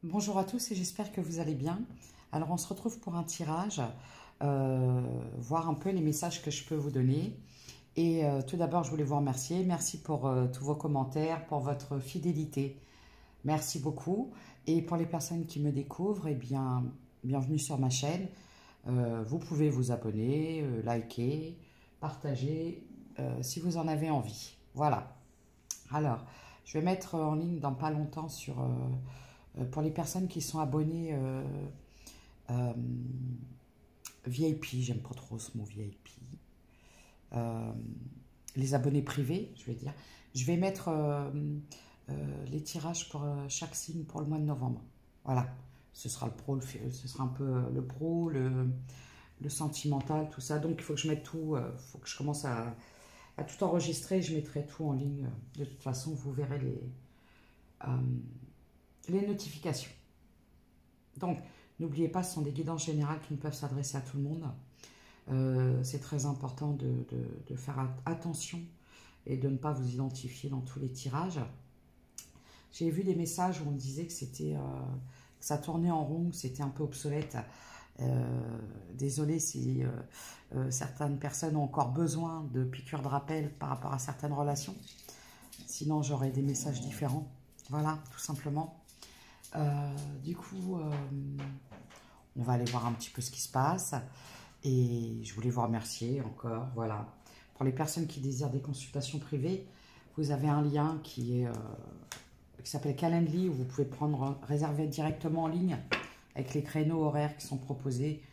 Bonjour à tous et j'espère que vous allez bien. Alors on se retrouve pour un tirage, voir un peu les messages que je peux vous donner. Et tout d'abord je voulais vous remercier. Merci pour tous vos commentaires, pour votre fidélité. Merci beaucoup. Et pour les personnes qui me découvrent, eh bien, bienvenue sur ma chaîne. Vous pouvez vous abonner, liker, partager si vous en avez envie. Voilà. Alors, je vais mettre en ligne dans pas longtemps sur... pour les personnes qui sont abonnées VIP, j'aime pas trop ce mot VIP, les abonnés privés, je vais dire, je vais mettre les tirages pour chaque signe pour le mois de novembre. Voilà, ce sera le pro, ce sera un peu le pro, le sentimental, tout ça. Donc il faut que je mette tout, il faut que je commence à tout enregistrer, je mettrai tout en ligne. De toute façon, vous verrez les notifications. Donc, n'oubliez pas, ce sont des guidances générales qui ne peuvent s'adresser à tout le monde. C'est très important de faire attention et de ne pas vous identifier dans tous les tirages. J'ai vu des messages où on me disait que c'était que ça tournait en rond, que c'était un peu obsolète. Désolée si certaines personnes ont encore besoin de piqûres de rappel par rapport à certaines relations. Sinon, j'aurais des messages différents. Voilà, tout simplement. Du coup, on va aller voir un petit peu ce qui se passe. Et je voulais vous remercier encore. Voilà. Pour les personnes qui désirent des consultations privées, vous avez un lien qui s'appelle Calendly, où vous pouvez réserver directement en ligne avec les créneaux horaires qui sont proposés,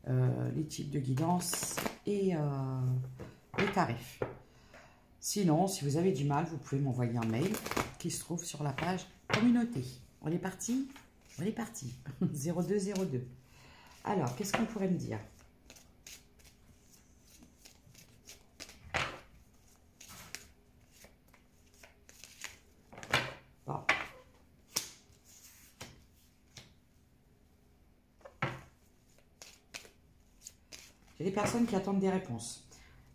les types de guidance et les tarifs. Sinon, si vous avez du mal, vous pouvez m'envoyer un mail qui se trouve sur la page communauté. On est parti? On est parti. 0202. Alors, qu'est-ce qu'on pourrait me dire? Bon. J'ai des personnes qui attendent des réponses.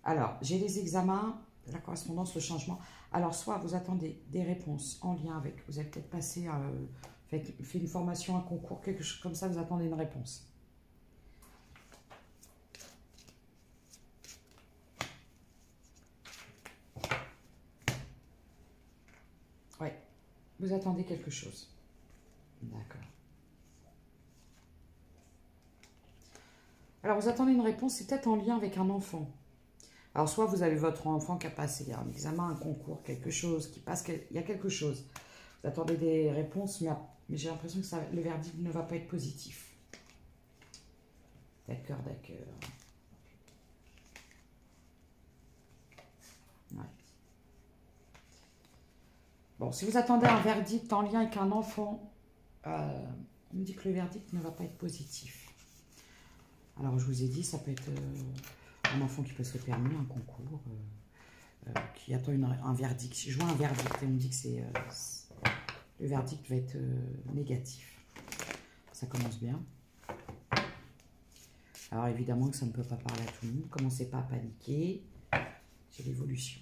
Alors, j'ai les examens, la correspondance, le changement. Alors, soit vous attendez des réponses en lien avec, vous avez peut-être passé, fait une formation, un concours, quelque chose comme ça, vous attendez une réponse. Oui, vous attendez quelque chose. D'accord. Alors, vous attendez une réponse, c'est peut-être en lien avec un enfant. Alors, soit vous avez votre enfant qui a passé un examen, un concours, quelque chose, qui passe, il y a quelque chose. Vous attendez des réponses, mais j'ai l'impression que le verdict ne va pas être positif. D'accord, d'accord. Ouais. Bon, si vous attendez un verdict en lien avec un enfant, on me dit que le verdict ne va pas être positif. Alors, je vous ai dit, ça peut être un enfant qui passe le permis, un concours, qui attend un verdict. Si je vois un verdict et on me dit que le verdict va être négatif. Ça commence bien. Alors, évidemment que ça ne peut pas parler à tout le monde. Commencez pas à paniquer. J'ai l'évolution.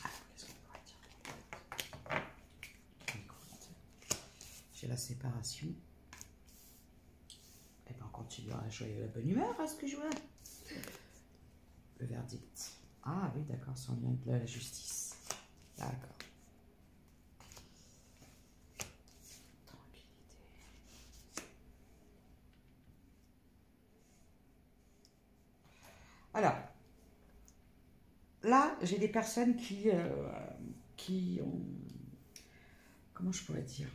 Alors, qu'est-ce qu'on pourrait dire? Écoute, j'ai la séparation. Et bien, on continue à jouer la bonne humeur, à ce que je vois. Le verdict. Ah oui, d'accord, c'est en lien avec la justice. D'accord. Tranquillité. Alors, là, j'ai des personnes qui ont... Comment je pourrais dire?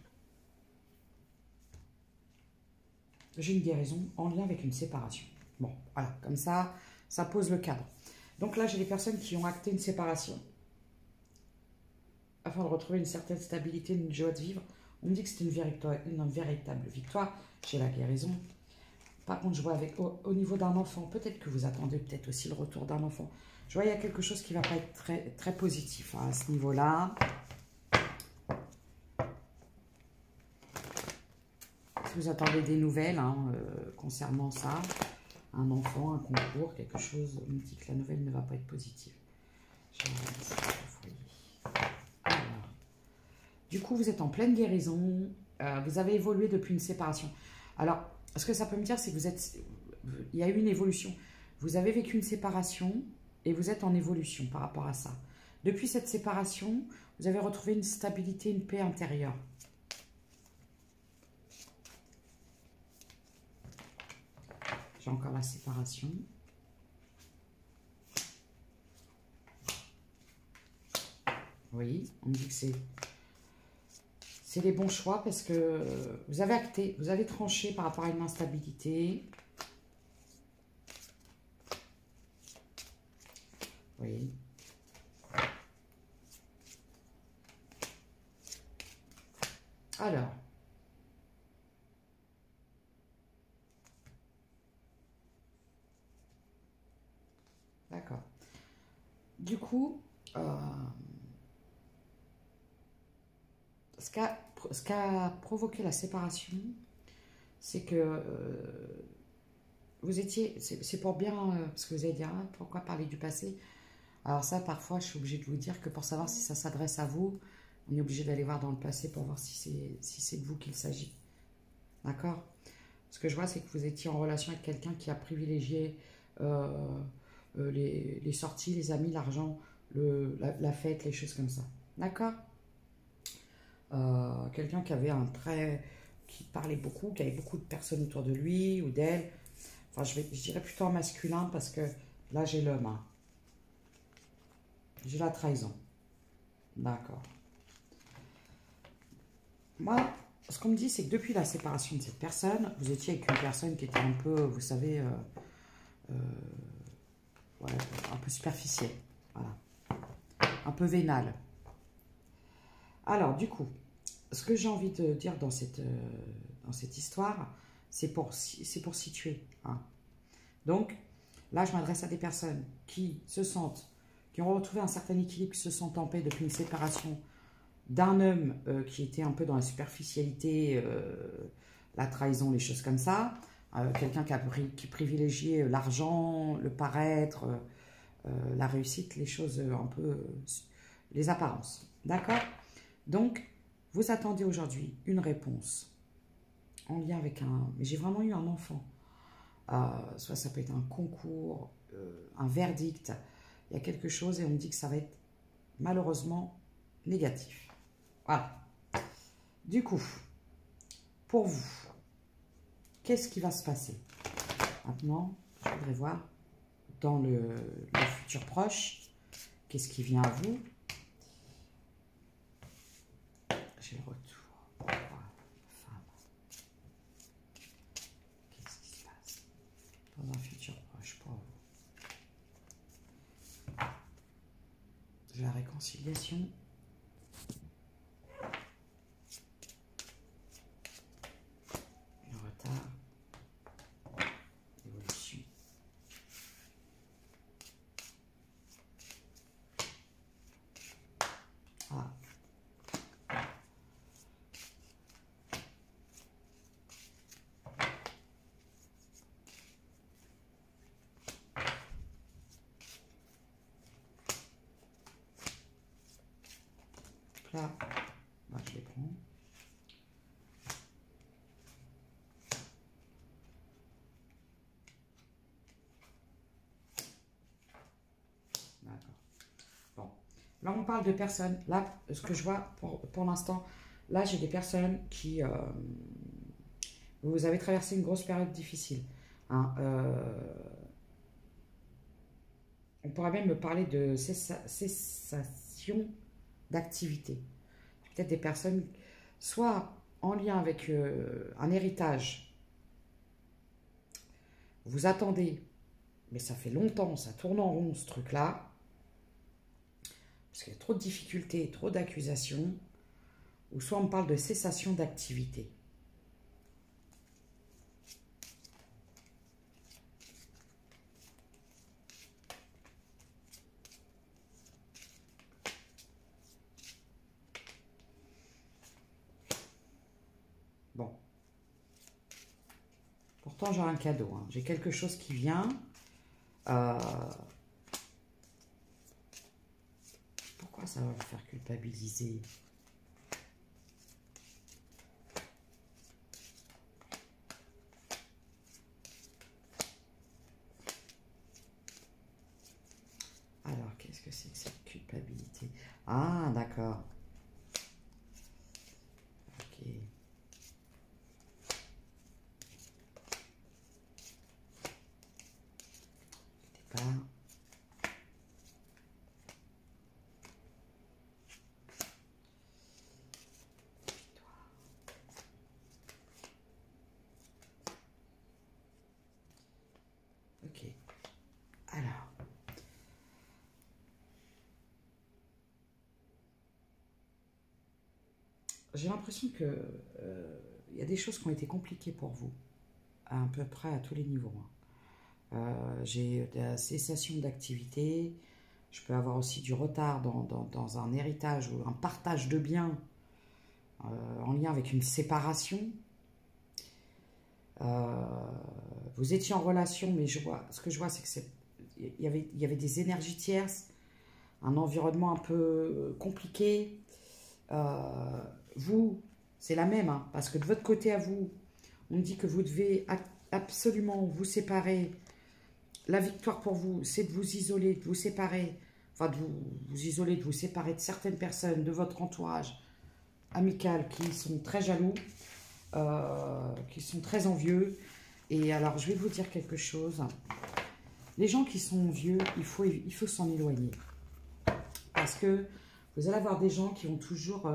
J'ai une guérison en lien avec une séparation. Bon, voilà, comme ça, ça pose le cadre. Donc là, j'ai des personnes qui ont acté une séparation afin de retrouver une certaine stabilité, une joie de vivre. On me dit que c'est une véritable victoire. J'ai la guérison. Par contre, je vois au niveau d'un enfant, peut-être que vous attendez peut-être aussi le retour d'un enfant. Je vois qu'il y a quelque chose qui ne va pas être très, très positif à ce niveau-là. Si vous attendez des nouvelles concernant ça, un enfant, un concours, quelque chose, on me dit que la nouvelle ne va pas être positive. Alors, Du coup, vous êtes en pleine guérison. Vous avez évolué depuis une séparation. Alors, ce que ça peut me dire, c'est que il y a eu une évolution. Vous avez vécu une séparation et vous êtes en évolution par rapport à ça. Depuis cette séparation, vous avez retrouvé une stabilité, une paix intérieure. J'ai encore la séparation. Oui, on me dit que c'est les bons choix parce que vous avez acté, vous avez tranché par rapport à une instabilité. Oui. Alors. D'accord. Du coup, ce qu'a provoqué la séparation, c'est que vous étiez, c'est pour bien, parce que vous allez dire, ah, pourquoi parler du passé? Alors ça, parfois, je suis obligée de vous dire que pour savoir si ça s'adresse à vous, on est obligé d'aller voir dans le passé pour voir si c'est de vous qu'il s'agit. D'accord? Ce que je vois, c'est que vous étiez en relation avec quelqu'un qui a privilégié les sorties, les amis, l'argent, la fête, les choses comme ça. D'accord? Quelqu'un qui avait qui parlait beaucoup, qui avait beaucoup de personnes autour de lui ou d'elle. Enfin, je dirais plutôt en masculin parce que là, j'ai l'homme. Hein. J'ai la trahison. D'accord. Moi, ce qu'on me dit, c'est que depuis la séparation de cette personne, vous étiez avec une personne qui était un peu, vous savez, ouais, un peu superficielle. Voilà. Un peu vénale. Alors, du coup, ce que j'ai envie de dire dans cette histoire, c'est pour situer. Hein. Donc, là, je m'adresse à des personnes qui ont retrouvé un certain équilibre, qui se sentent en paix depuis une séparation d'un homme qui était un peu dans la superficialité, la trahison, les choses comme ça. Quelqu'un qui privilégiait l'argent, le paraître, la réussite, les choses un peu, les apparences. D'accord? Donc, vous attendez aujourd'hui une réponse en lien avec mais j'ai vraiment eu un enfant. Soit ça peut être un concours, un verdict. Il y a quelque chose et on me dit que ça va être malheureusement négatif. Voilà. Du coup, pour vous, qu'est-ce qui va se passer? Maintenant, je voudrais voir dans le futur proche, qu'est-ce qui vient à vous? J'ai le retour. Pourquoi, femme? Qu'est-ce qui se passe dans un futur proche pour vous? J'ai la réconciliation. Le retard. L'évolution. Ah. Là, bah, je les prends. D'accord. Bon. Là, on parle de personnes. Là, ce que je vois pour l'instant, là, j'ai des personnes qui... vous avez traversé une grosse période difficile. Hein, on pourrait même me parler de cessation d'activité. Peut-être des personnes, soit en lien avec un héritage, vous attendez, mais ça fait longtemps, ça tourne en rond ce truc-là, parce qu'il y a trop de difficultés, trop d'accusations, ou soit on me parle de cessation d'activité. Bon. Pourtant, j'ai un cadeau. Hein. J'ai quelque chose qui vient. Pourquoi ça va vous faire culpabiliser? Ah, d'accord. Ok. Départ. Ok. Alors. J'ai l'impression que il y a des choses qui ont été compliquées pour vous, à peu près à tous les niveaux. J'ai de la cessation d'activité, je peux avoir aussi du retard dans un héritage ou un partage de biens en lien avec une séparation. Vous étiez en relation, mais ce que je vois, c'est que il y avait des énergies tierces, un environnement un peu compliqué. Vous, c'est la même, hein, parce que de votre côté à vous, on dit que vous devez absolument vous séparer. La victoire pour vous, c'est de vous isoler, de vous séparer, enfin de vous isoler, de vous séparer de certaines personnes, de votre entourage amical qui sont très jaloux, qui sont très envieux. Et alors, je vais vous dire quelque chose. Les gens qui sont envieux, il faut s'en éloigner. Parce que vous allez avoir des gens qui vont toujours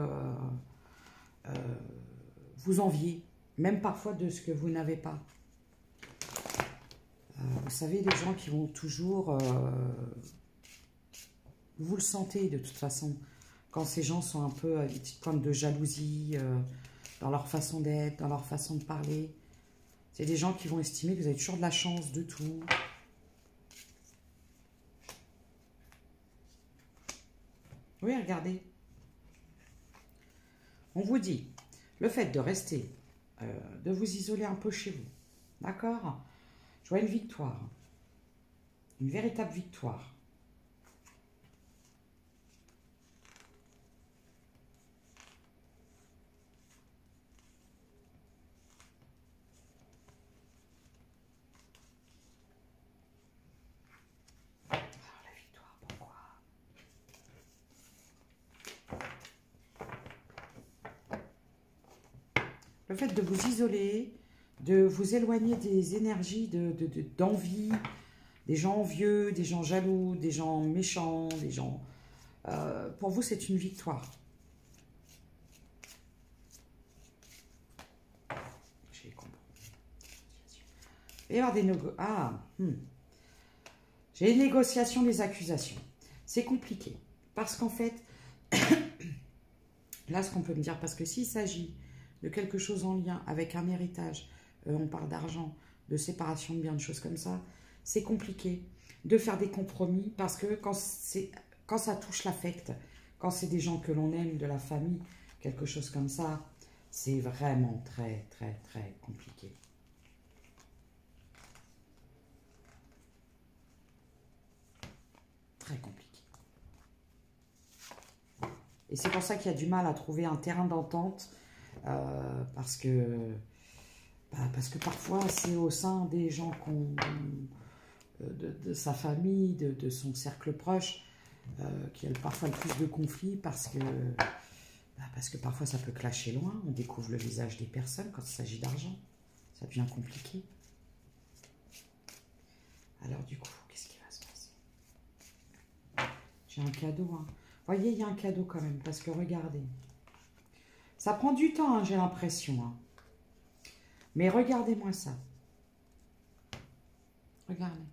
vous envier, même parfois de ce que vous n'avez pas. Vous savez, les gens qui vont toujours... vous le sentez de toute façon, quand ces gens sont un peu à des petites pointes de jalousie, dans leur façon d'être, dans leur façon de parler. C'est des gens qui vont estimer que vous avez toujours de la chance de tout. Oui, regardez. On vous dit, le fait de rester, de vous isoler un peu chez vous, d'accord? Je vois une victoire, une véritable victoire. Alors, la victoire, pourquoi? Le fait de vous isoler, de vous éloigner des énergies d'envie, des gens envieux, des gens jaloux, des gens méchants, des gens... pour vous, c'est une victoire. J'ai compris. Il va y avoir des négociations. Ah, j'ai une négociation des accusations. C'est compliqué. Parce qu'en fait, là, ce qu'on peut me dire, parce que s'il s'agit de quelque chose en lien avec un héritage, on parle d'argent, de séparation de biens, de choses comme ça, c'est compliqué de faire des compromis parce que quand ça touche l'affect, quand c'est des gens que l'on aime, de la famille, quelque chose comme ça, c'est vraiment très, très, très compliqué. Très compliqué. Et c'est pour ça qu'il y a du mal à trouver un terrain d'entente parce que parfois c'est au sein des gens de sa famille, de son cercle proche, qu'il y a parfois le plus de conflits parce que parfois ça peut clasher loin, on découvre le visage des personnes quand il s'agit d'argent, ça devient compliqué. Alors du coup, qu'est-ce qui va se passer? J'ai un cadeau, hein. Vous voyez, il y a un cadeau quand même, parce que regardez, ça prend du temps, hein, j'ai l'impression, hein. Mais regardez-moi ça. Regardez.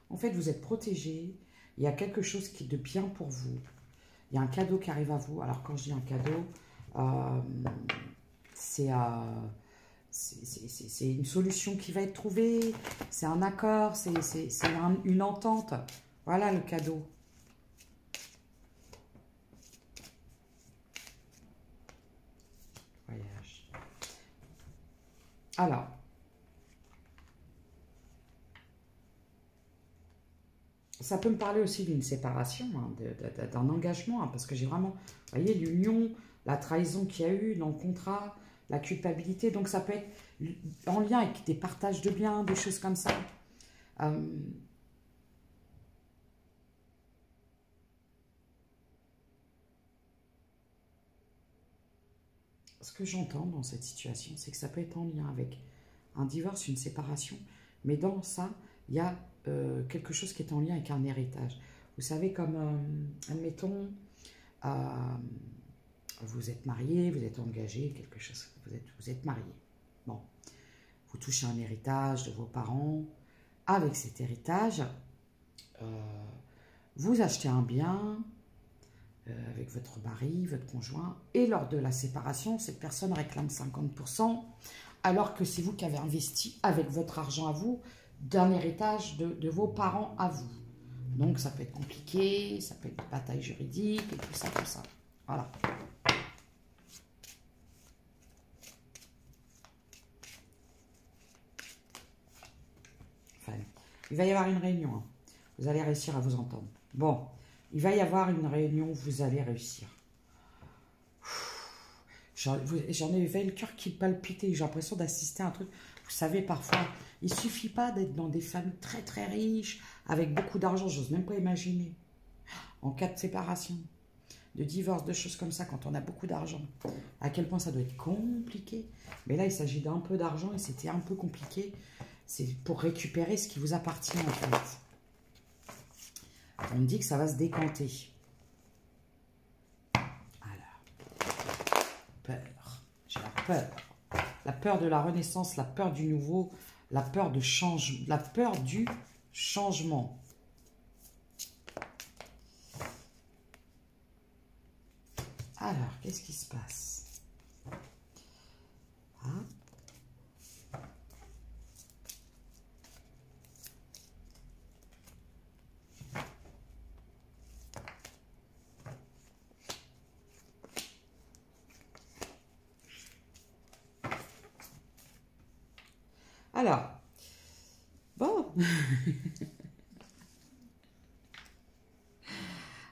En fait, vous êtes protégé. Il y a quelque chose qui est de bien pour vous. Il y a un cadeau qui arrive à vous. Alors, quand je dis un cadeau, c'est une solution qui va être trouvée. C'est un accord. C'est une entente. Voilà le cadeau. Voyage. Alors. Ça peut me parler aussi d'une séparation, hein, d'un engagement, hein, parce que j'ai vraiment, vous voyez, l'union, la trahison qu'il y a eu dans le contrat, la culpabilité, donc ça peut être en lien avec des partages de biens, des choses comme ça. ce que j'entends dans cette situation, c'est que ça peut être en lien avec un divorce, une séparation, mais dans ça, il y a quelque chose qui est en lien avec un héritage. Vous savez, comme, admettons, vous êtes marié, vous êtes engagé, quelque chose, vous êtes marié. Bon, vous touchez un héritage de vos parents. Avec cet héritage, vous achetez un bien avec votre mari, votre conjoint, et lors de la séparation, cette personne réclame 50%, alors que c'est vous qui avez investi avec votre argent à vous d'un héritage de vos parents à vous. Donc ça peut être compliqué, ça peut être des batailles juridiques et tout ça, tout ça. Voilà. Enfin, il va y avoir une réunion, hein. Vous allez réussir à vous entendre. Bon, il va y avoir une réunion où vous allez réussir. J'en ai le cœur qui palpitait, j'ai l'impression d'assister à un truc. Vous savez, parfois, il ne suffit pas d'être dans des familles très très riches, avec beaucoup d'argent, j'ose même pas imaginer. En cas de séparation, de divorce, de choses comme ça, quand on a beaucoup d'argent, à quel point ça doit être compliqué. Mais là, il s'agit d'un peu d'argent et c'était un peu compliqué. C'est pour récupérer ce qui vous appartient, en fait. On me dit que ça va se décanter. Alors, peur. J'ai la peur. La peur de la renaissance, la peur du nouveau, la peur de la peur du changement. Alors, qu'est-ce qui se passe? Ah. Alors, bon.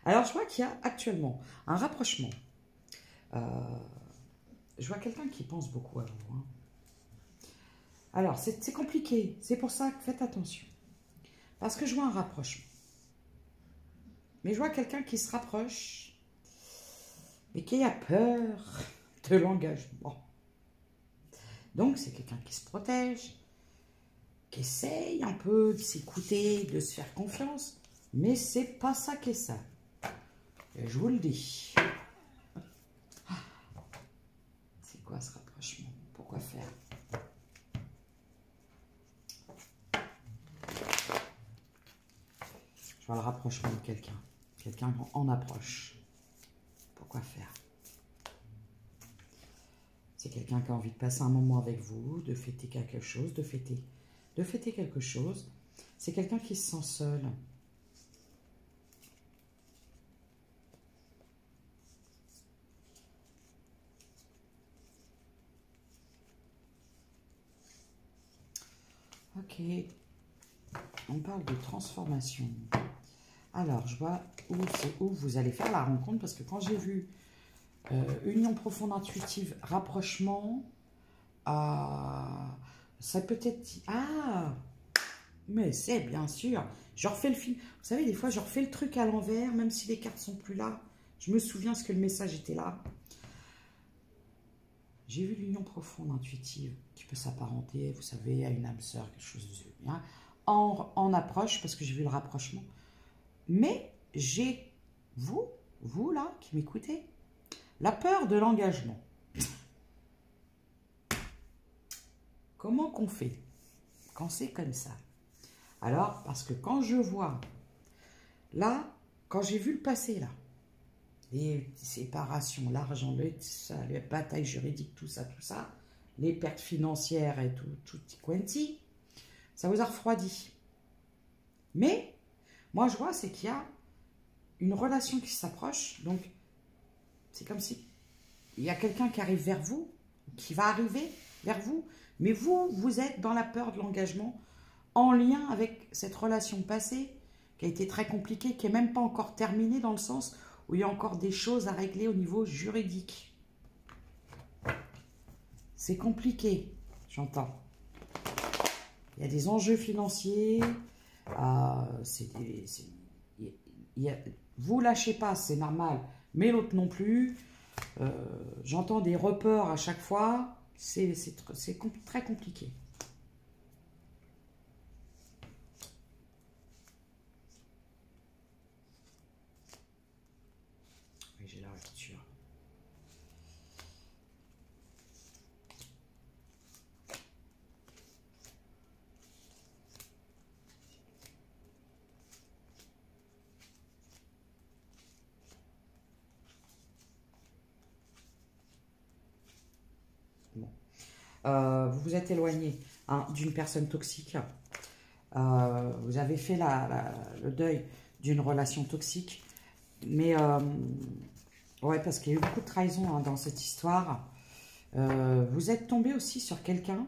Alors, je vois qu'il y a actuellement un rapprochement. Je vois quelqu'un qui pense beaucoup à vous. Hein. Alors, c'est compliqué. C'est pour ça que faites attention. Parce que je vois un rapprochement. Mais je vois quelqu'un qui se rapproche, mais qui a peur de l'engagement. Donc, c'est quelqu'un qui se protège, qui essaye un peu de s'écouter, de se faire confiance, mais c'est pas ça qui est ça. Et je vous le dis. C'est quoi ce rapprochement? Pourquoi faire? Je vois le rapprochement de quelqu'un. Quelqu'un en approche. Pourquoi faire? C'est quelqu'un qui a envie de passer un moment avec vous, de fêter quelque chose, de fêter quelque chose. C'est quelqu'un qui se sent seul. Ok. On parle de transformation. Alors, je vois où vous allez faire la rencontre, parce que quand j'ai vu union profonde intuitive, rapprochement, ça peut être... Ah, mais c'est bien sûr. Je refais le film. Vous savez, des fois, je refais le truc à l'envers, même si les cartes sont plus là. Je me souviens ce que le message était là. J'ai vu l'union profonde intuitive, qui peut s'apparenter, vous savez, à une âme sœur, quelque chose de bien, en approche, parce que j'ai vu le rapprochement. Mais j'ai, vous là, qui m'écoutez, la peur de l'engagement. Comment qu'on fait quand c'est comme ça? Alors, parce que quand je vois, là, quand j'ai vu le passé, là, les séparations, l'argent, les batailles juridiques, tout ça, les pertes financières et tout quanti, ça vous a refroidi. Mais, moi, je vois, c'est qu'il y a une relation qui s'approche, donc c'est comme si il y a quelqu'un qui arrive vers vous, qui va arriver vers vous, mais vous êtes dans la peur de l'engagement, en lien avec cette relation passée, qui a été très compliquée, qui n'est même pas encore terminée, dans le sens où il y a encore des choses à régler au niveau juridique. C'est compliqué, j'entends. Il y a des enjeux financiers, vous lâchez pas, c'est normal, mais l'autre non plus. J'entends des reports à chaque fois. C'est très compliqué. Oui, j'ai la lecture. Bon. Vous vous êtes éloigné hein, d'une personne toxique. Vous avez fait le deuil d'une relation toxique. Mais, ouais, parce qu'il y a eu beaucoup de trahison hein, dans cette histoire. Vous êtes tombé aussi sur quelqu'un.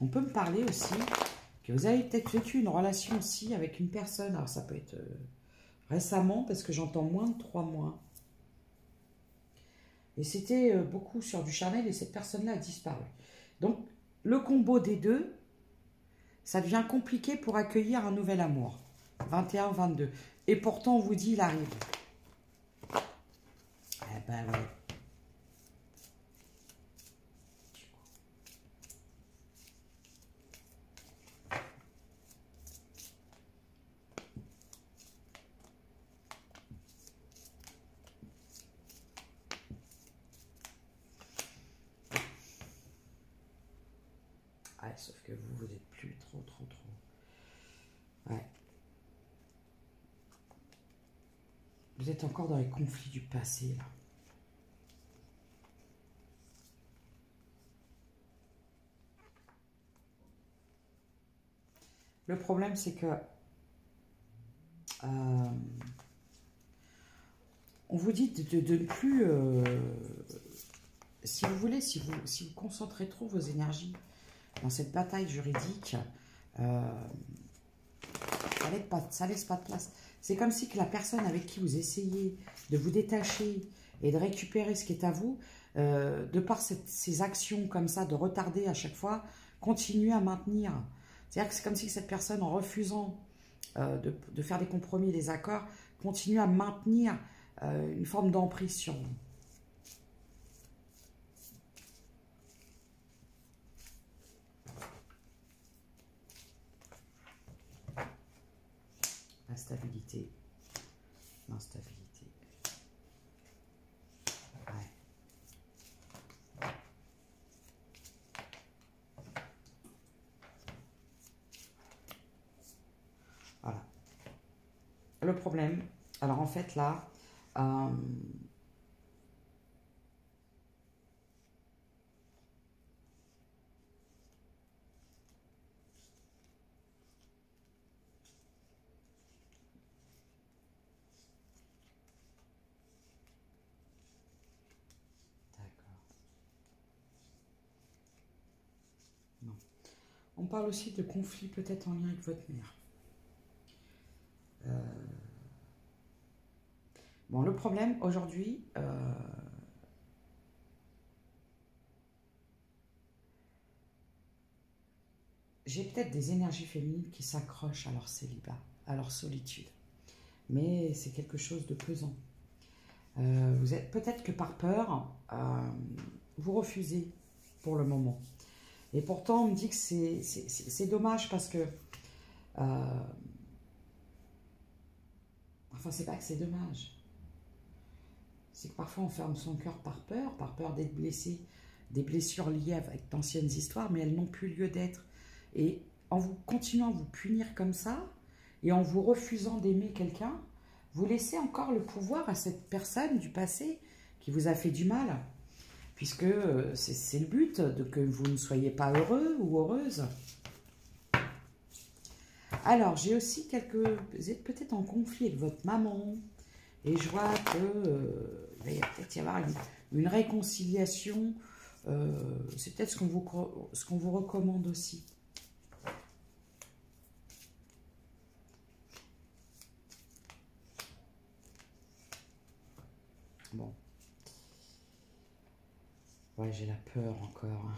On peut me parler aussi que vous avez peut-être vécu une relation aussi avec une personne. Alors, ça peut être récemment, parce que j'entends moins de 3 mois. Et c'était beaucoup sur du charnel et cette personne-là a disparu. Donc, le combo des deux, ça devient compliqué pour accueillir un nouvel amour. 21-22. Et pourtant, on vous dit, il arrive. Eh ben, ouais. Ouais, sauf que vous, vous n'êtes plus trop. Ouais. Vous êtes encore dans les conflits du passé, là. Le problème, c'est que on vous dit de ne plus... si vous voulez, si vous concentrez trop vos énergies dans cette bataille juridique, ça laisse pas de place. C'est comme si que la personne avec qui vous essayez de vous détacher et de récupérer ce qui est à vous, de par ces actions comme ça, de retarder à chaque fois, continue à maintenir. C'est-à-dire que c'est comme si cette personne, en refusant de faire des compromis et des accords, continue à maintenir une forme d'emprise sur vous. L'instabilité. L'instabilité. Ouais. Voilà. Le problème, alors en fait là, non. On parle aussi de conflits peut-être en lien avec votre mère. Bon, le problème aujourd'hui, j'ai peut-être des énergies féminines qui s'accrochent à leur célibat, à leur solitude. Mais c'est quelque chose de pesant. Vous êtes peut-être que par peur, vous refusez pour le moment. Et pourtant, on me dit que c'est dommage parce que... enfin, c'est pas que c'est dommage. C'est que parfois, on ferme son cœur par peur d'être blessé, des blessures liées avec d'anciennes histoires, mais elles n'ont plus lieu d'être. Et en vous continuant à vous punir comme ça, et en vous refusant d'aimer quelqu'un, vous laissez encore le pouvoir à cette personne du passé qui vous a fait du mal. Puisque c'est le but, de que vous ne soyez pas heureux ou heureuse. Alors, j'ai aussi vous êtes peut-être en conflit avec votre maman. Et je vois que il va peut-être y avoir une réconciliation. C'est peut-être ce qu'on vous recommande aussi. Bon. Ouais, j'ai la peur encore.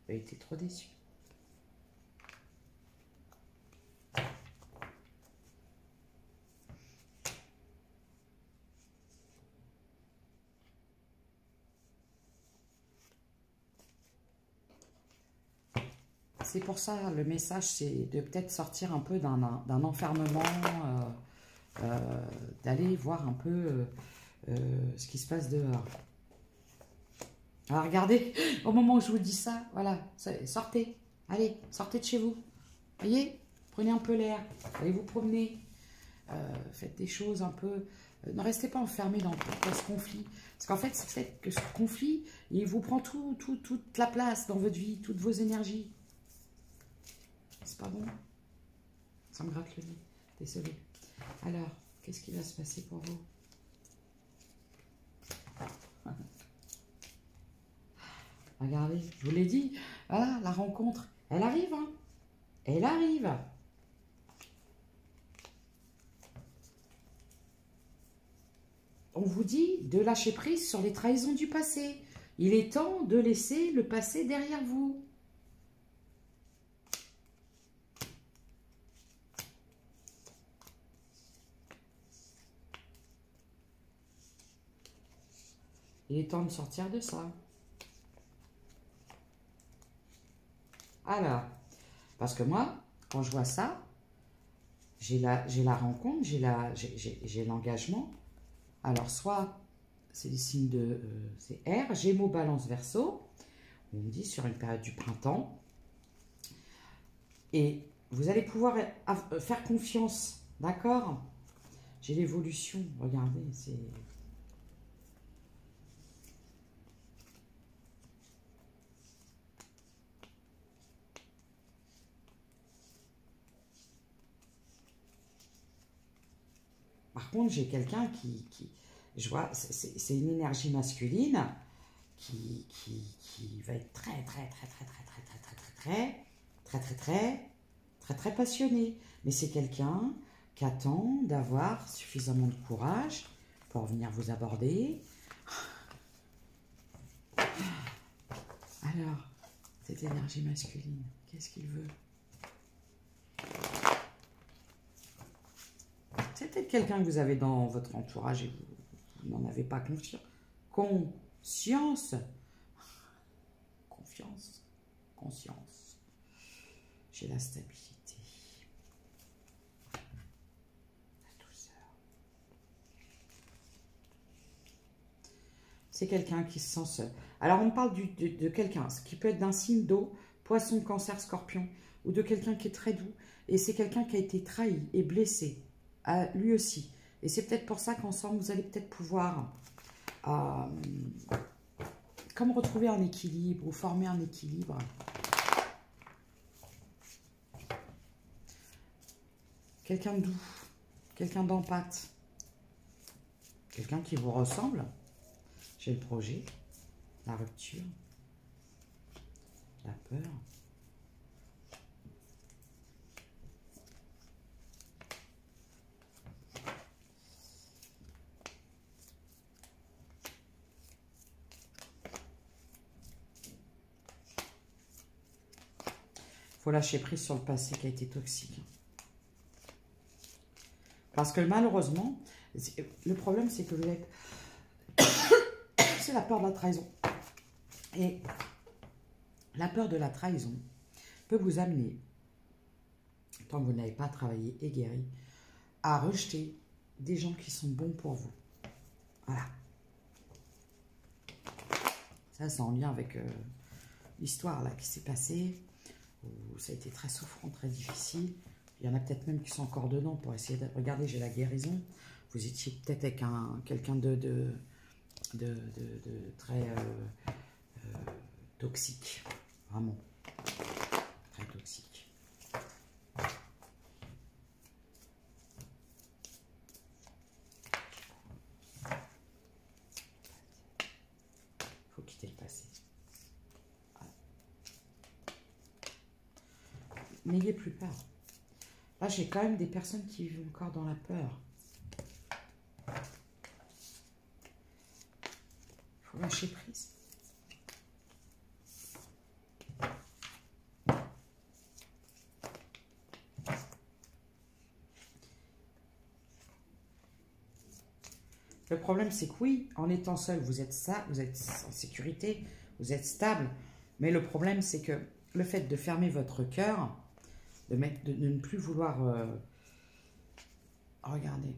J'ai été trop déçue. c'est pour ça, le message, c'est de peut-être sortir un peu d'un enfermement, d'aller voir un peu ce qui se passe dehors. Alors regardez, au moment où je vous dis ça, voilà, sortez, allez, sortez de chez vous. Voyez, prenez un peu l'air, allez vous promener, faites des choses un peu... ne restez pas enfermés dans ce conflit. Parce qu'en fait, c'est peut-être que ce conflit, il vous prend toute la place dans votre vie, toutes vos énergies. C'est pas bon. Ça me gratte le nez. Désolée. Alors, qu'est-ce qui va se passer pour vous? Regardez, je vous l'ai dit. Voilà, la rencontre, elle arrive. Hein. Elle arrive. On vous dit de lâcher prise sur les trahisons du passé. Il est temps de laisser le passé derrière vous. Il est temps de sortir de ça. Alors, parce que moi, quand je vois ça, j'ai la rencontre, j'ai l'engagement. Alors, soit c'est des signes de... c'est R, Gémeaux, Balance, Verseau. On me dit sur une période du printemps. Et vous allez pouvoir faire confiance, d'accord? J'ai l'évolution, regardez, c'est... Par contre, j'ai quelqu'un qui... Je vois, c'est une énergie masculine qui va être très passionné. Mais c'est quelqu'un qui attend d'avoir suffisamment de courage pour venir vous aborder. Alors, cette énergie masculine, qu'est-ce qu'il veut? C'est peut-être quelqu'un que vous avez dans votre entourage et vous n'en avez pas conscience. Conscience. J'ai la stabilité. La douceur. C'est quelqu'un qui se sent seul. Alors, on parle de quelqu'un, ce qui peut être d'un signe d'eau, poisson, cancer, scorpion, ou de quelqu'un qui est très doux. Et c'est quelqu'un qui a été trahi et blessé. Lui aussi. Et c'est peut-être pour ça qu'ensemble, vous allez peut-être pouvoir comme retrouver un équilibre ou former un équilibre. Quelqu'un de doux, quelqu'un d'empathe, quelqu'un qui vous ressemble. J'ai le projet, la rupture, la peur. Il faut lâcher prise sur le passé qui a été toxique. Parce que malheureusement, le problème c'est que vous êtes... c'est la peur de la trahison. Et la peur de la trahison peut vous amener, tant que vous n'avez pas travaillé et guéri, à rejeter des gens qui sont bons pour vous. Voilà. Ça, c'est en lien avec l'histoire là qui s'est passée. Où ça a été très souffrant, très difficile. Il y en a peut-être même qui sont encore dedans pour essayer de... Regardez, j'ai la guérison. Vous étiez peut-être avec quelqu'un de très toxique. Vraiment. Très toxique. Il faut quitter le passé. N'ayez plus peur. Là, j'ai quand même des personnes qui vivent encore dans la peur. Il faut lâcher prise. Le problème, c'est que oui, en étant seul, vous êtes ça, vous êtes en sécurité, vous êtes stable. Mais le problème, c'est que le fait de fermer votre cœur, de ne plus vouloir... regardez.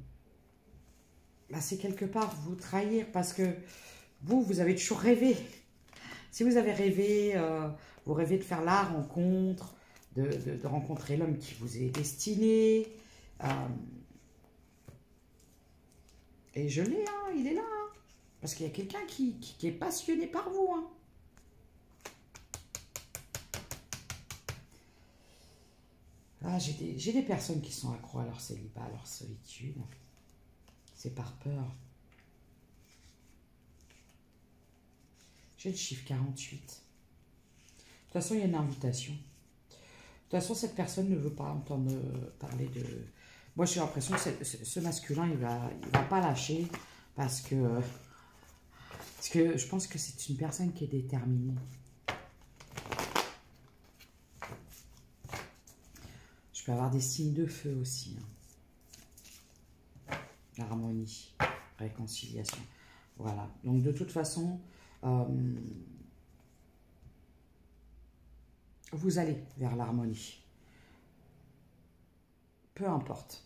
Bah, c'est quelque part vous trahir parce que vous avez toujours rêvé. Si vous avez rêvé, vous rêvez de faire la rencontre, de rencontrer l'homme qui vous est destiné. Et je l'ai, hein, il est là. Hein, parce qu'il y a quelqu'un qui est passionné par vous. Hein. Ah, j'ai des personnes qui sont accros à leur célibat, à leur solitude. C'est par peur. J'ai le chiffre 48. De toute façon, il y a une invitation. De toute façon, cette personne ne veut pas entendre parler de... Moi, j'ai l'impression que ce masculin, il va pas lâcher parce que je pense que c'est une personne qui est déterminée. Je peux avoir des signes de feu aussi. Hein. L'harmonie, réconciliation. Voilà. Donc, de toute façon, vous allez vers l'harmonie. Peu importe.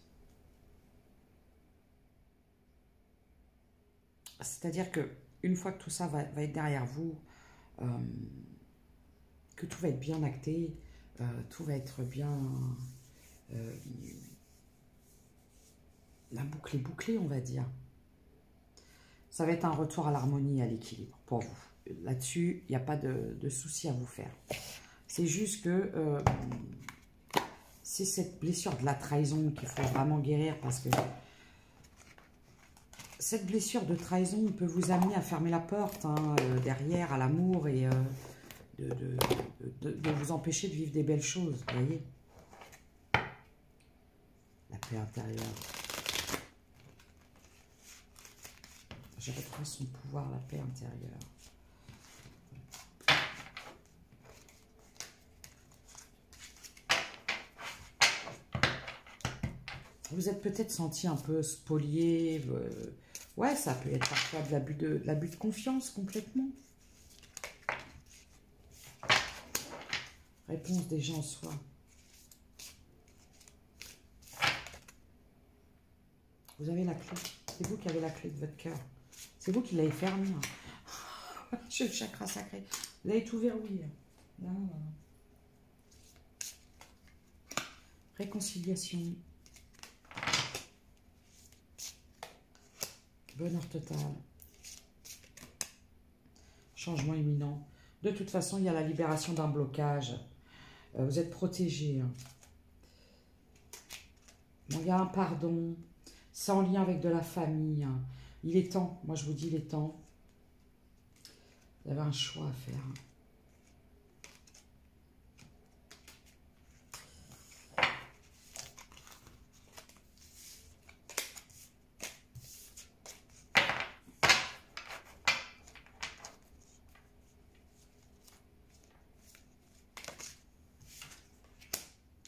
C'est-à-dire que une fois que tout ça va être derrière vous, que tout va être bien acté, tout va être bien... la boucle est bouclée, on va dire. Ça va être un retour à l'harmonie et à l'équilibre pour vous. Là-dessus, il n'y a pas de souci à vous faire. C'est juste que c'est cette blessure de la trahison qu'il faut vraiment guérir parce que cette blessure de trahison peut vous amener à fermer la porte hein, derrière à l'amour et de vous empêcher de vivre des belles choses, vous voyez. La paix intérieure. J'ai retrouvé son pouvoir, la paix intérieure. Vous êtes peut-être senti un peu spolié. Ouais, ça peut être parfois de l'abus de confiance complètement. Réponse déjà en soi. Vous avez la clé. C'est vous qui avez la clé de votre cœur. C'est vous qui l'avez fermé. Hein. Le chakra sacré. Vous avez tout verrouillé. Là, là. Réconciliation. Bonheur total. Changement imminent. De toute façon, il y a la libération d'un blocage. Vous êtes protégé. Hein. Bon, il y a un pardon. C'est en lien avec de la famille. Hein. Il est temps. Moi, je vous dis, il est temps. Vous avez un choix à faire.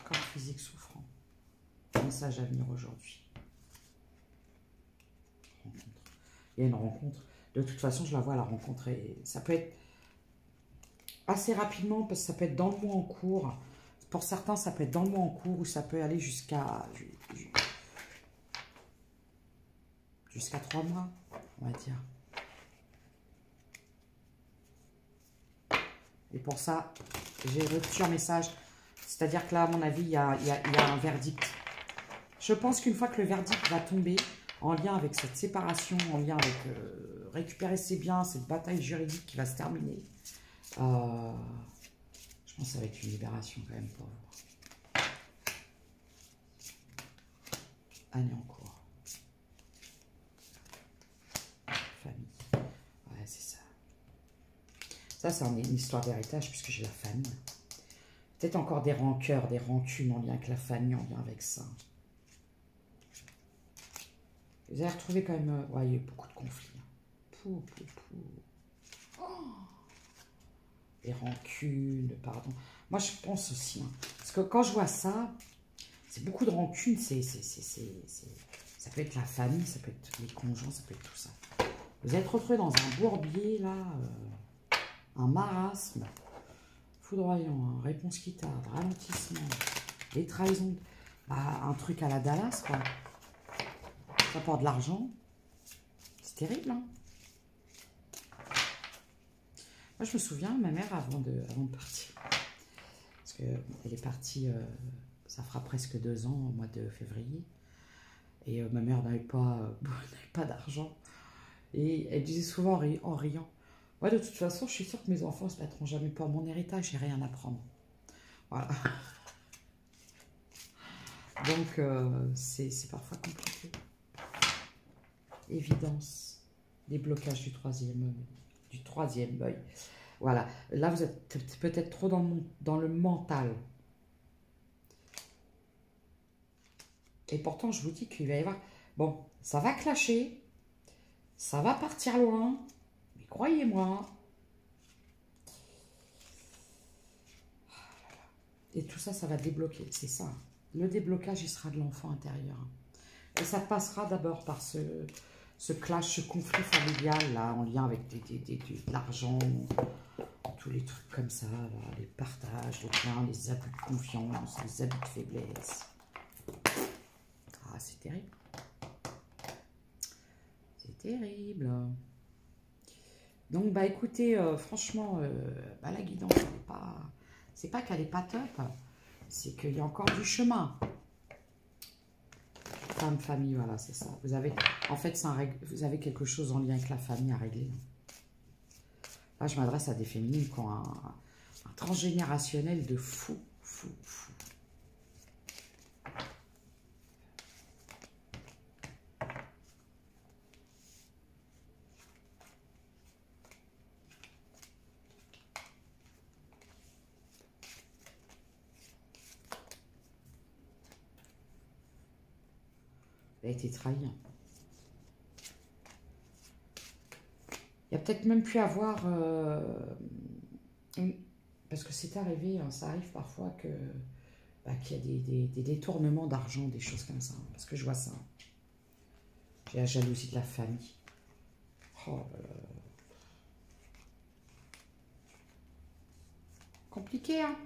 Corps physique souffrant. Message à venir aujourd'hui. Il y a une rencontre. De toute façon, je la vois à la rencontre. Et ça peut être assez rapidement, parce que ça peut être dans le mois en cours. Pour certains, ça peut être dans le mois en cours, ou ça peut aller jusqu'à 3 mois, on va dire. Et pour ça, j'ai reçu un message. C'est-à-dire que là, à mon avis, il y a un verdict. Je pense qu'une fois que le verdict va tomber, en lien avec cette séparation, en lien avec récupérer ses biens, cette bataille juridique qui va se terminer, je pense que ça va être une libération quand même pour vous. Année en cours. Famille. Ouais, c'est ça. Ça, c'est une histoire d'héritage puisque j'ai la famille. Peut-être encore des rancœurs, des rancunes en lien avec la famille, en lien avec ça. Vous avez retrouvé quand même... ouais, il y a eu beaucoup de conflits. Pou. Oh, des rancunes, pardon. Moi, je pense aussi. Hein, parce que quand je vois ça, c'est beaucoup de rancunes. Ça peut être la famille, ça peut être les conjoints, ça peut être tout ça. Vous êtes retrouvé dans un bourbier, là. Un marasme. foudroyant, hein, réponse qui tarde, ralentissement, les trahisons, bah, un truc à la Dallas, quoi. Ça porte de l'argent. C'est terrible, hein. Moi, je me souviens, ma mère, avant de partir, parce qu'elle est partie, ça fera presque 2 ans, au mois de février, et ma mère n'avait pas d'argent. Et elle disait souvent en riant, ouais, de toute façon, je suis sûre que mes enfants ne se battront jamais pour mon héritage, j'ai rien à prendre. Voilà. Donc, c'est parfois compliqué. Évidence. Déblocage du troisième œil. Voilà. Là, vous êtes peut-être trop dans le mental. Et pourtant, je vous dis qu'il va y avoir... Bon, ça va clasher. Ça va partir loin. Mais croyez-moi. Et tout ça, ça va débloquer. C'est ça. Le déblocage, il sera de l'enfant intérieur. Et ça passera d'abord par ce clash, ce conflit familial, là, en lien avec de l'argent, tous les trucs comme ça, là, les partages, les abus de confiance, les abus de faiblesse. Ah, c'est terrible. C'est terrible. Donc, bah écoutez, franchement, bah, la guidance, c'est pas qu'elle est pas top, c'est qu'il y a encore du chemin. Femme, famille, voilà, c'est ça. Vous avez, en fait, vous avez quelque chose en lien avec la famille à régler. Là, je m'adresse à des féminines qui ont un transgénérationnel de fou. Elle a été trahie. Il y a peut-être même pu avoir... parce que c'est arrivé, hein, ça arrive parfois que qu'il y a des détournements d'argent, des choses comme ça. Parce que je vois ça. J'ai la jalousie de la famille. Oh là là. Compliqué, hein?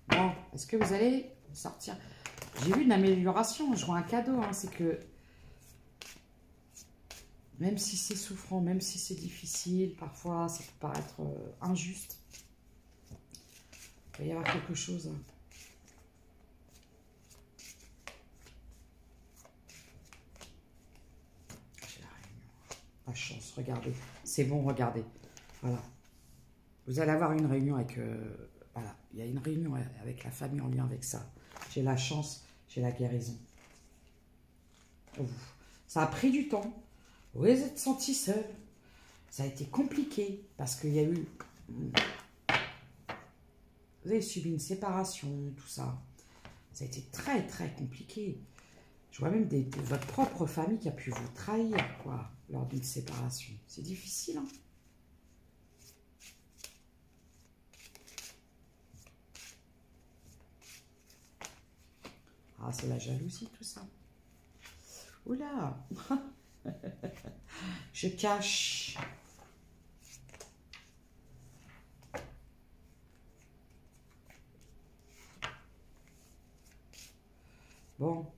Bon, est-ce que vous allez sortir? J'ai vu une amélioration, je vois un cadeau, hein, c'est que même si c'est souffrant, même si c'est difficile, parfois ça peut paraître injuste, il va y avoir quelque chose. Hein. J'ai la chance, regardez, c'est bon, regardez, voilà. Vous allez avoir une réunion avec, voilà, il y a une réunion avec la famille en lien avec ça. J'ai la chance, j'ai la guérison. Ça a pris du temps. Vous vous êtes senti seul. Ça a été compliqué parce qu'il y a eu... Vous avez subi une séparation, tout ça. Ça a été très, très compliqué. Je vois même votre propre famille qui a pu vous trahir, quoi, lors d'une séparation. C'est difficile, hein. Ah, c'est la jalousie, tout ça. Oula. Je cache. Bon.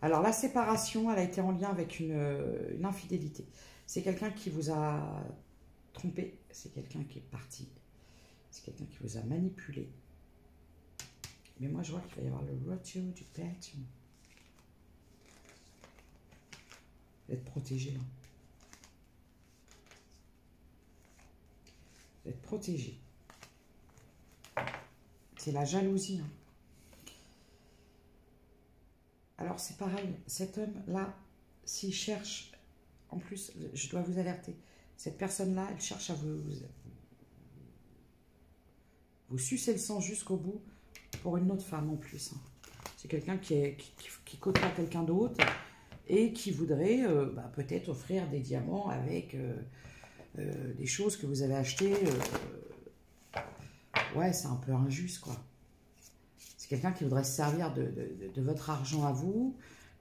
Alors, la séparation, elle a été en lien avec une infidélité. C'est quelqu'un qui vous a trompé. C'est quelqu'un qui est parti. C'est quelqu'un qui vous a manipulé. Mais moi, je vois qu'il va y avoir le retour du père. Vous êtes protégé. Hein. Vous êtes protégé. C'est la jalousie. Hein. Alors, c'est pareil. Cet homme-là, s'il cherche... En plus, je dois vous alerter. Cette personne-là, elle cherche à vous sucer le sang jusqu'au bout pour une autre femme en plus. Hein. C'est quelqu'un qui côtoie quelqu'un d'autre et qui voudrait peut-être offrir des diamants avec des choses que vous avez achetées. Ouais, c'est un peu injuste, quoi. C'est quelqu'un qui voudrait se servir de votre argent à vous,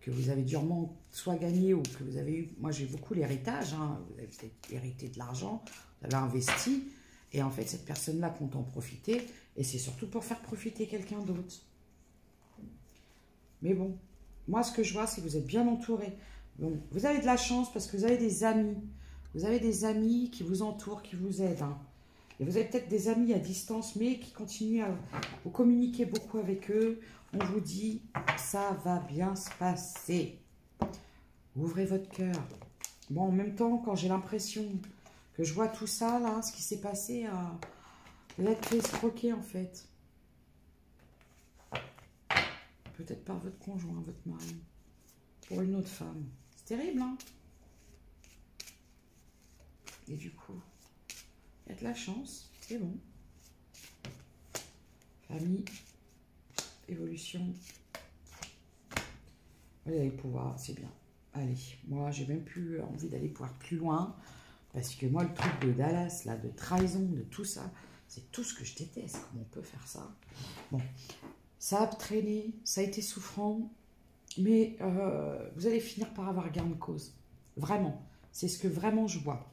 que vous avez durement soit gagné ou que vous avez eu... Moi, j'ai beaucoup l'héritage, hein, vous avez peut-être hérité de l'argent, vous avez investi, et en fait, cette personne-là compte en profiter, et c'est surtout pour faire profiter quelqu'un d'autre. Mais bon, moi, ce que je vois, c'est que vous êtes bien entouré. Bon, vous avez de la chance parce que vous avez des amis. Vous avez des amis qui vous entourent, qui vous aident, hein. Et vous avez peut-être des amis à distance, mais qui continuent à vous communiquer beaucoup avec eux. On vous dit, ça va bien se passer. Ouvrez votre cœur. Bon, en même temps, quand j'ai l'impression que je vois tout ça, là, ce qui s'est passé, vous êtes escroqué, en fait. Peut-être par votre conjoint, votre mari. Pour une autre femme. C'est terrible, hein? Et du coup... il y a de la chance, c'est bon. Famille, évolution. Vous allez pouvoir, c'est bien. Allez, moi, j'ai même plus envie d'aller pouvoir plus loin. Parce que moi, le truc de Dallas, là, de trahison, de tout ça, c'est tout ce que je déteste. Comment on peut faire ça? Bon, ça a traîné, ça a été souffrant. Mais vous allez finir par avoir gain de cause. Vraiment. C'est ce que vraiment je vois.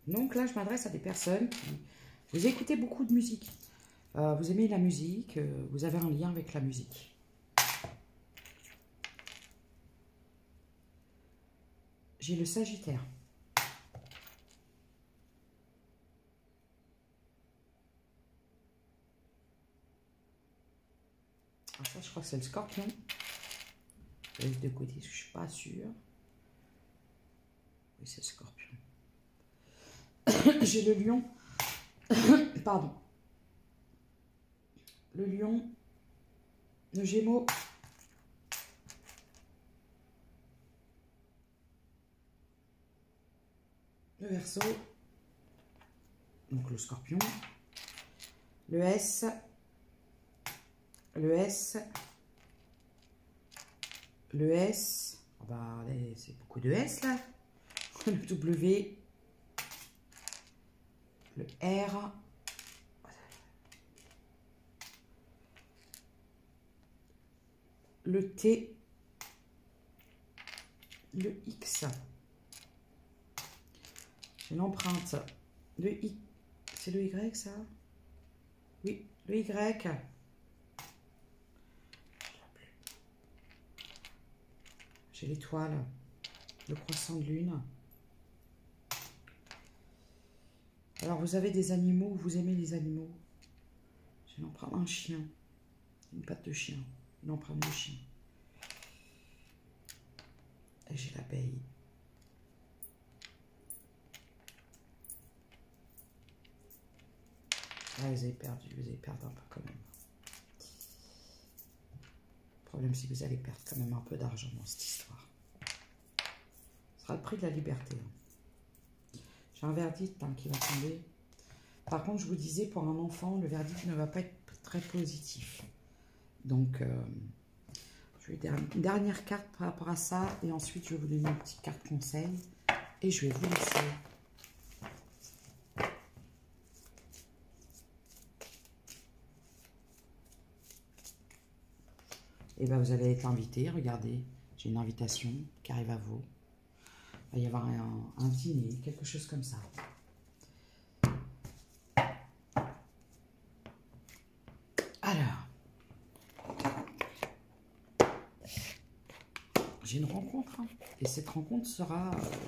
Donc là, je m'adresse à des personnes qui... Vous écoutez beaucoup de musique. Vous aimez la musique. Vous avez un lien avec la musique. J'ai le Sagittaire. Alors ça, je crois que c'est le Scorpion. Je laisse de côté, parce que je ne suis pas sûre. Oui, c'est le Scorpion. J'ai le Lion. Pardon. Le Lion. Le Gémeaux. Le Verseau. Donc le Scorpion. Le S. Le S. Le S. Oh bah, c'est beaucoup de S là. Le W. Le R. Le T. Le X. J'ai l'empreinte. Le I. C'est le Y ça? Oui, le Y. J'ai l'étoile. Le croissant de lune. Alors, vous avez des animaux, vous aimez les animaux. J'ai l'empreinte d'un chien. Une patte de chien. Une empreinte de chien. Et j'ai l'abeille. Ah, vous avez perdu un peu quand même. Le problème, c'est que vous allez perdre quand même un peu d'argent dans cette histoire. Ce sera le prix de la liberté. J'ai un verdict qui va tomber. Par contre, je vous disais, pour un enfant, le verdict ne va pas être très positif. Donc, je vais dire une dernière carte par rapport à ça. Et ensuite, je vais vous donner une petite carte conseil. Et je vais vous laisser. Et bien, vous allez être invité. Regardez, j'ai une invitation qui arrive à vous. Il va y avoir un dîner, quelque chose comme ça. Alors, j'ai une rencontre. Hein, et cette rencontre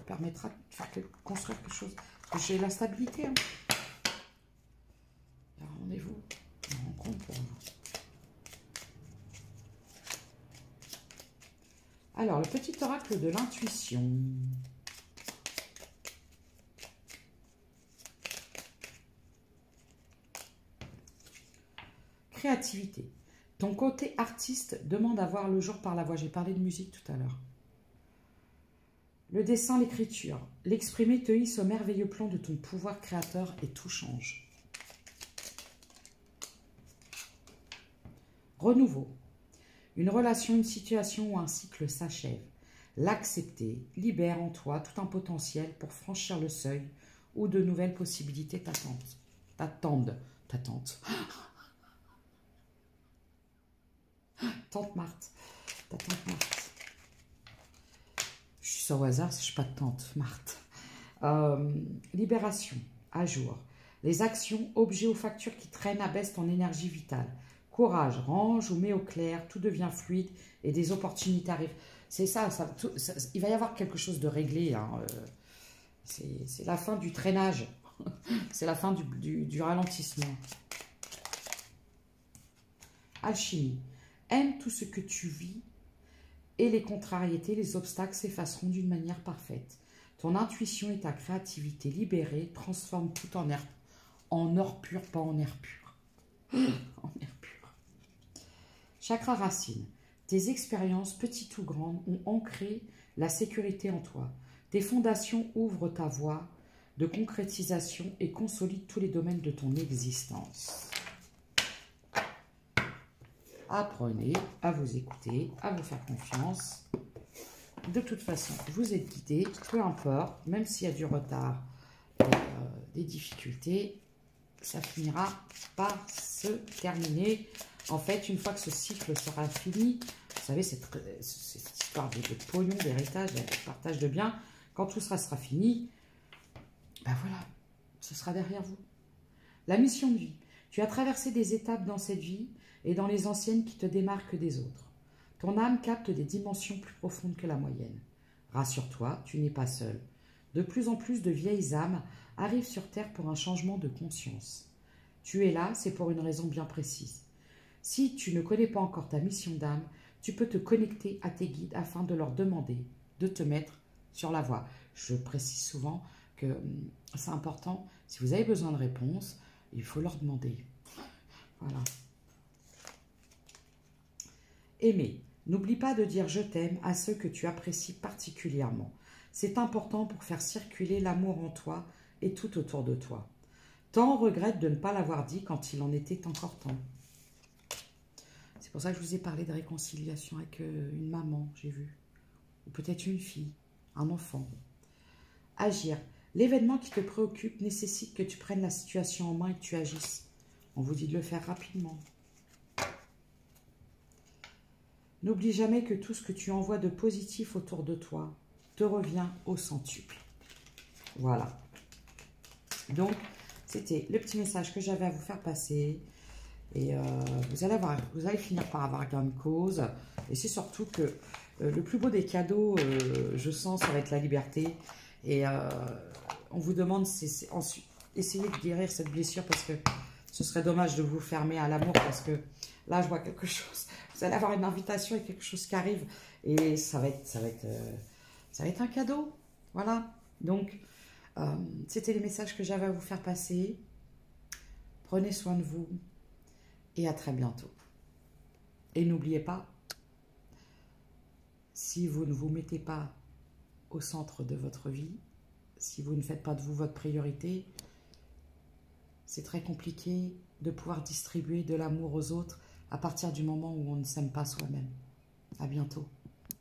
permettra de faire construire quelque chose. Parce que j'ai la stabilité. Hein. Rendez-vous. Une rencontre pour vous. Alors, le petit oracle de l'intuition. Créativité. Ton côté artiste demande à voir le jour par la voix. J'ai parlé de musique tout à l'heure. Le dessin, l'écriture. L'exprimer te hisse au merveilleux plan de ton pouvoir créateur et tout change. Renouveau. Une relation, une situation ou un cycle s'achève. L'accepter libère en toi tout un potentiel pour franchir le seuil où de nouvelles possibilités t'attendent. Tante Marthe. Ta tante Marthe. Je suis ça au hasard, je ne suis pas de tante Marthe. Libération, à jour. Les actions, objets ou factures qui traînent abaissent ton énergie vitale. Courage, range ou mets au clair, tout devient fluide et des opportunités arrivent. C'est ça, il va y avoir quelque chose de réglé. Hein. C'est la fin du traînage. C'est la fin du ralentissement. Alchimie. Aime tout ce que tu vis et les contrariétés, les obstacles s'effaceront d'une manière parfaite. Ton intuition et ta créativité libérée transforment tout en or pur, pas en air pur. En air pur. Chakra racine. Tes expériences, petites ou grandes, ont ancré la sécurité en toi. Tes fondations ouvrent ta voie de concrétisation et consolident tous les domaines de ton existence. Apprenez à vous écouter, à vous faire confiance. De toute façon, vous êtes guidé, peu importe, même s'il y a du retard et des difficultés, ça finira par se terminer. En fait, une fois que ce cycle sera fini, vous savez, cette histoire de pognon, d'héritage, de partage de biens, quand tout sera fini, ben voilà, ce sera derrière vous. La mission de vie. Tu as traversé des étapes dans cette vie et dans les anciennes qui te démarquent des autres. Ton âme capte des dimensions plus profondes que la moyenne. Rassure-toi, tu n'es pas seul. De plus en plus de vieilles âmes arrivent sur Terre pour un changement de conscience. Tu es là, c'est pour une raison bien précise. Si tu ne connais pas encore ta mission d'âme, tu peux te connecter à tes guides afin de leur demander de te mettre sur la voie. Je précise souvent que c'est important, si vous avez besoin de réponses, il faut leur demander. Voilà. Aimer. N'oublie pas de dire « je t'aime » à ceux que tu apprécies particulièrement. C'est important pour faire circuler l'amour en toi et tout autour de toi. Tant regrette de ne pas l'avoir dit quand il en était encore temps. C'est pour ça que je vous ai parlé de réconciliation avec une maman, j'ai vu. Ou peut-être une fille, un enfant. Agir. L'événement qui te préoccupe nécessite que tu prennes la situation en main et que tu agisses. On vous dit de le faire rapidement. N'oublie jamais que tout ce que tu envoies de positif autour de toi te revient au centuple. Voilà. Donc, c'était le petit message que j'avais à vous faire passer. Et vous allez finir par avoir gain de cause. Et c'est surtout que le plus beau des cadeaux, je sens, ça va être la liberté. Et on vous demande ensuite, essayez de guérir cette blessure parce que ce serait dommage de vous fermer à l'amour parce que là, je vois quelque chose. Vous allez avoir une invitation et quelque chose qui arrive. Et ça va être un cadeau. Voilà. Donc, c'était les messages que j'avais à vous faire passer. Prenez soin de vous. Et à très bientôt. Et n'oubliez pas, si vous ne vous mettez pas au centre de votre vie, si vous ne faites pas de vous votre priorité, c'est très compliqué de pouvoir distribuer de l'amour aux autres à partir du moment où on ne s'aime pas soi-même. À bientôt.